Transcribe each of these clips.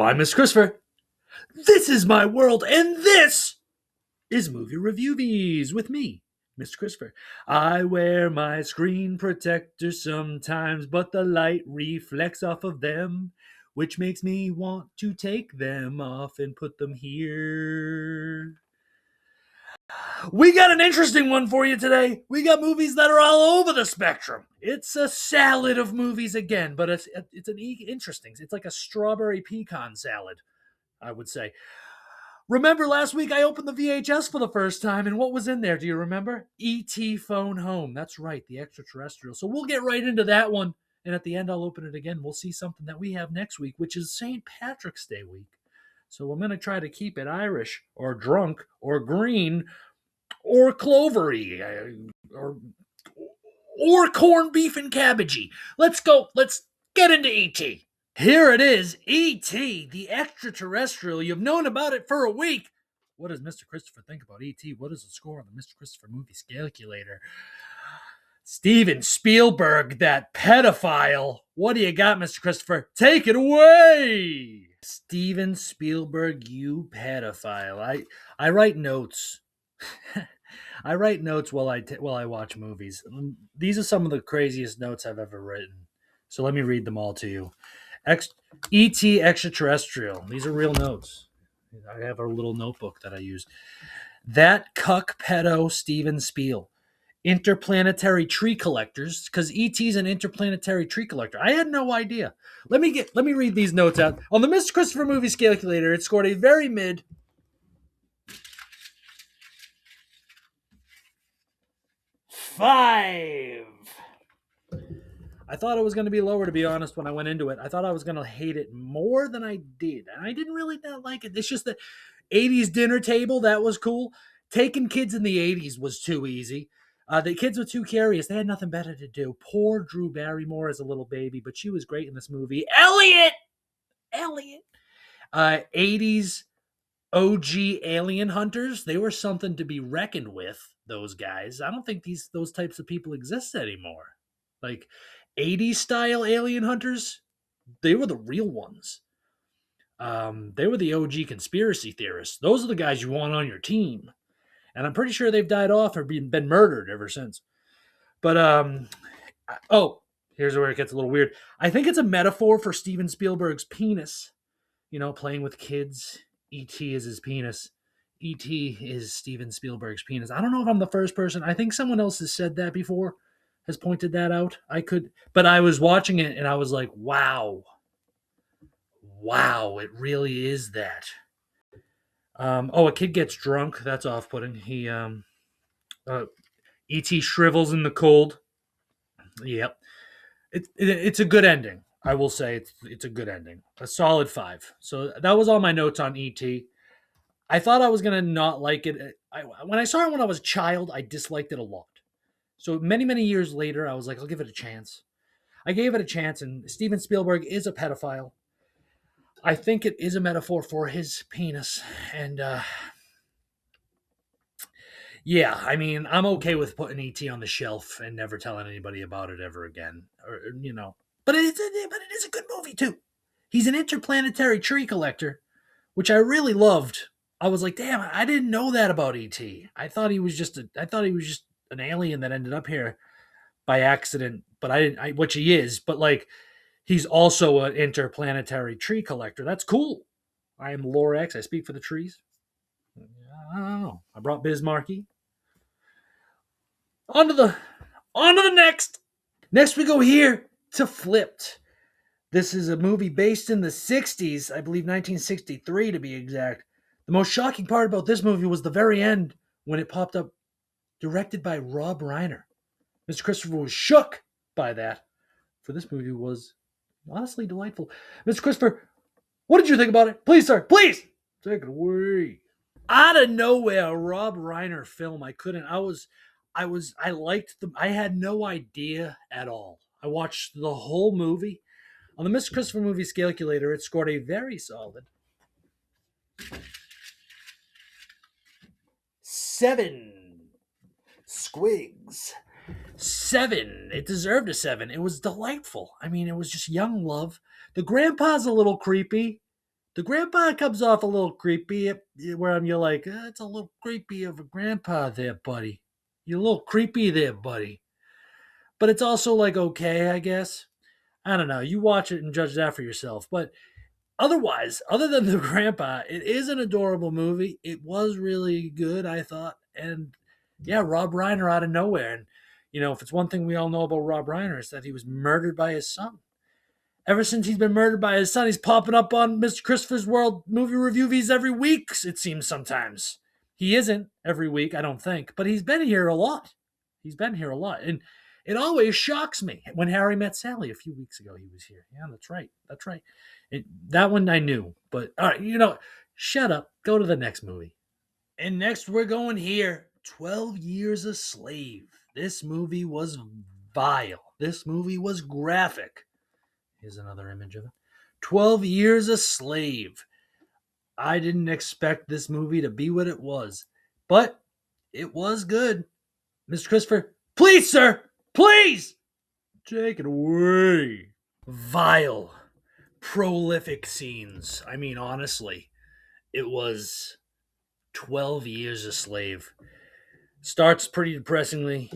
I'm Mr.Christopher. This is my world, and this is Movie Reviewvies with me, Mr.Christopher. I wear my screen protector sometimes, but the light reflects off of them, which makes me want to take them off and put them here. We got an interesting one for you today. We got movies that are all over the spectrum. It's a salad of movies again, but it's interesting. It's like a strawberry pecan salad, I would say. Remember last week I opened the V.H.S for the first time, and what was in there? Do you remember? E.T. Phone Home. That's right, the Extra-terrestrial. So we'll get right into that one, and at the end I'll open it again. We'll see something that we have next week, which is St. Patrick's Day week. So I'm going to try to keep it Irish or drunk or green or clovery or corned beef and cabbagey. Let's go. Let's get into E.T. Here it is, E.T., the Extra-terrestrial. You've known about it for a week. What does Mr. Christopher think about E.T.? What is the score on the Mr. Christopher movie calculator? Steven Spielberg, that pedophile. What do you got, Mr. Christopher? Take it away! Steven Spielberg, you pedophile. I write notes. I write notes while I watch movies. These are some of the craziest notes I've ever written. So let me read them all to you. E.T. Extra-terrestrial. These are real notes. I have a little notebook that I use. That cuck pedo Steven Spiel. Interplanetary tree collectors, because E.T.'s an interplanetary tree collector. I had no idea. Let me read these notes out. On the Mr. Christopher movie calculator, it scored a very mid 5. I thought it was going to be lower, to be honest, when I went into it. I thought I was going to hate it more than I did. And I didn't really not like it. It's just the 80s dinner table, that was cool. Taking kids in the 80s was too easy. The kids were too curious. They had nothing better to do. Poor Drew Barrymore as a little baby, but she was great in this movie. Elliot! 80s OG alien hunters, they were something to be reckoned with, those guys. I don't think those types of people exist anymore. Like 80s style alien hunters, they were the real ones. They were the OG conspiracy theorists. Those are the guys you want on your team. And I'm pretty sure they've died off or been murdered ever since. But, here's where it gets a little weird. I think it's a metaphor for Steven Spielberg's penis. You know, playing with kids. E.T. is his penis. E.T. is Steven Spielberg's penis. I don't know if I'm the first person. I think someone else has said that before. Has pointed that out. But I was watching it and I was like, wow, it really is that. A kid gets drunk. That's off-putting. He, E.T. shrivels in the cold. Yep. It's a good ending. I will say it's a good ending. A solid 5. So that was all my notes on E.T. I thought I was going to not like it. When I saw it when I was a child, I disliked it a lot. So many, many years later, I was like, I'll give it a chance. I gave it a chance, and Steven Spielberg is a pedophile. I think it is a metaphor for his penis. And, yeah, I mean, I'm okay with putting E.T. on the shelf and never telling anybody about it ever again. But it is a good movie, too. He's an interplanetary tree collector, which I really loved. I was like, damn, I didn't know that about E.T. I thought he was just an alien that ended up here by accident, but which he is, but like he's also an interplanetary tree collector. That's cool. I am Lorax. I speak for the trees. I don't know. I brought Bismarcky. On to the next. Next we go here to Flipped. This is a movie based in the 60s, I believe 1963 to be exact. The most shocking part about this movie was the very end when it popped up. Directed by Rob Reiner. Mr. Christopher was shook by that. For this movie was honestly delightful. Mr. Christopher, what did you think about it? Please, sir, please take it away. Out of nowhere, a Rob Reiner film. I had no idea at all. I watched the whole movie. On the Mr. Christopher movie calculator, it scored a very solid 7. Squigs. 7. It deserved a 7. It was delightful. I mean, it was just young love. The grandpa's a little creepy. The grandpa comes off a little creepy, where you're like, it's a little creepy of a grandpa there, buddy. You're a little creepy there, buddy. But it's also like okay, I guess. I don't know. You watch it and judge that for yourself. But otherwise, other than the grandpa, it is an adorable movie. It was really good, I thought. And yeah, Rob Reiner out of nowhere. And, if it's one thing we all know about Rob Reiner, it's that he was murdered by his son. Ever since he's been murdered by his son, he's popping up on Mr. Christopher's World Movie Reviewvies every week, it seems sometimes. He isn't every week, I don't think, but he's been here a lot. He's been here a lot. And it always shocks me. When Harry Met Sally a few weeks ago, he was here. Yeah, that's right. That's right. That one I knew. But, all right, shut up. Go to the next movie. And next we're going here. 12 Years a Slave. This movie was vile. This movie was graphic. Here's another image of it. 12 Years a Slave. I didn't expect this movie to be what it was, but it was good. Mr. Christopher, please, sir, please take it away. Vile, prolific scenes. I mean, honestly, it was 12 Years a Slave. Starts pretty depressingly.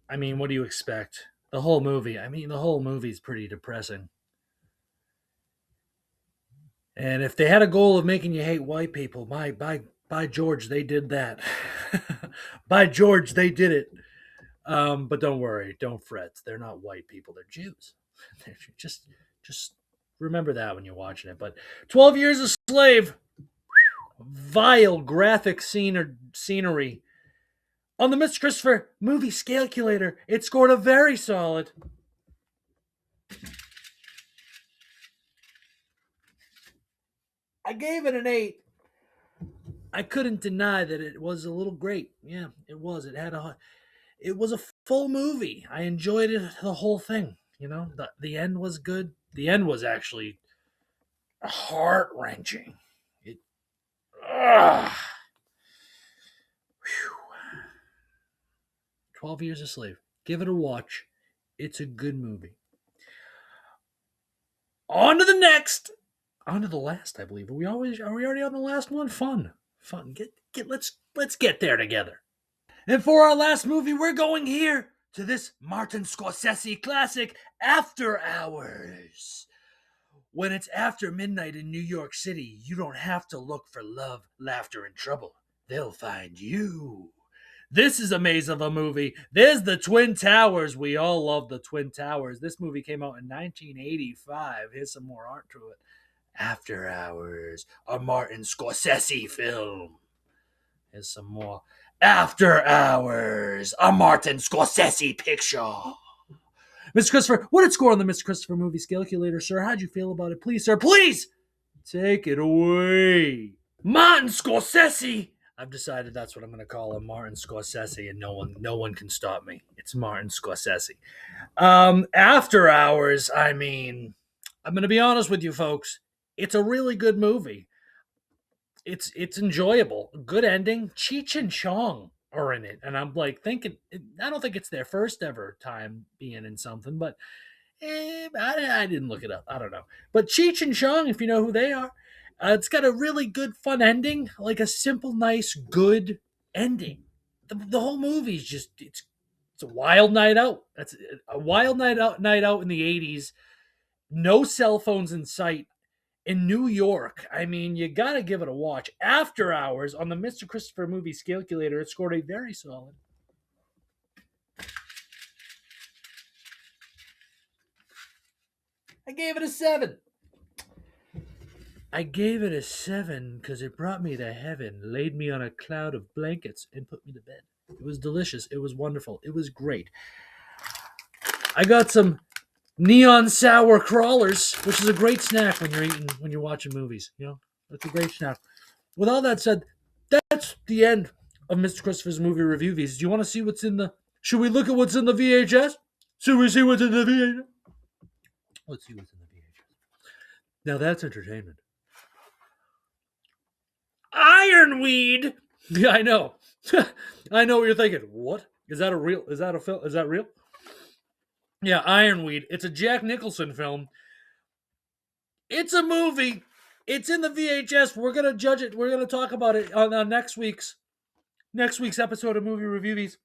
I mean, what do you expect? The whole movie is pretty depressing. And if they had a goal of making you hate white people, by George, they did that. By George, they did it. But don't worry, don't fret. They're not white people; they're Jews. just remember that when you're watching it. But 12 Years a Slave, vile graphic scenery. On the Mr. Christopher movie scalculator, it scored a very solid. I gave it an 8. I couldn't deny that it was a little great. Yeah, it was. It was a full movie. I enjoyed it, the whole thing. The end was good. The end was actually heart wrenching. 12 Years a Slave. Give it a watch. It's a good movie. On to the next. On to the last, I believe. Are we already on the last one? Fun. Let's get there together. And for our last movie, we're going here to this Martin Scorsese classic, Afterhours. When it's after midnight in New York City, you don't have to look for love, laughter, and trouble. They'll find you. This is a maze of a movie. There's the Twin Towers. We all love the Twin Towers. This movie came out in 1985. Here's some more art to it. Afterhours, a Martin Scorsese film. Here's some more. Afterhours, a Martin Scorsese picture. Mr. Christopher, what did score on the Mr. Christopher movie scalculator, sir? How'd you feel about it? Please, sir, please take it away. Martin Scorsese. I've decided that's what I'm going to call him, Martin Scorsese, and no one can stop me. It's Martin Scorsese. Afterhours, I mean, I'm going to be honest with you folks. It's a really good movie. It's enjoyable. Good ending. Cheech and Chong are in it. And I'm like thinking, I don't think it's their first ever time being in something, but I didn't look it up. I don't know. But Cheech and Chong, if you know who they are, it's got a really good, fun ending, like a simple, nice, good ending. The whole movie is just, it's a wild night out. That's a wild night out in the 80s. No cell phones in sight. In New York, I mean, you got to give it a watch. Afterhours on the Mr. Christopher movie scalculator, it scored a very solid. I gave it a 7. I gave it a 7 because it brought me to heaven, laid me on a cloud of blankets, and put me to bed. It was delicious. It was wonderful. It was great. I got some neon sour crawlers, which is a great snack when you're watching movies. That's a great snack. With all that said, that's the end of Mr. Christopher's movie reviews. Do you want to see what's in the? Should we look at what's in the VHS? Should we see what's in the VHS? Let's see what's in the VHS. Now that's entertainment. Ironweed. Yeah, I know. I know what you're thinking. What is that? Is that a film? Is that real? Yeah, Ironweed. It's a Jack Nicholson film. It's a movie It's in the VHS. We're gonna judge it. We're gonna talk about it on next week's episode of Movie Reviewvies.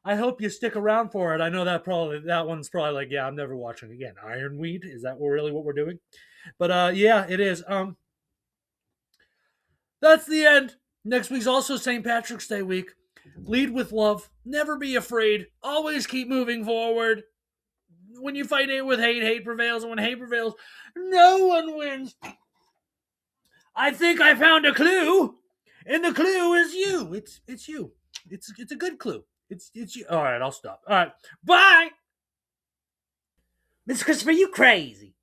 I hope you stick around for it. I know that one's probably like, yeah, I'm never watching again. Ironweed, is that really what we're doing? But yeah, it is. That's the end. Next week's also St. Patrick's Day week. Lead with love. Never be afraid. Always keep moving forward. When you fight it with hate, hate prevails, and when hate prevails, no one wins. I think I found a clue, and the clue is you. It's you. It's a good clue. It's you. All right, I'll stop. All right, bye. Mr. Christopher, you crazy.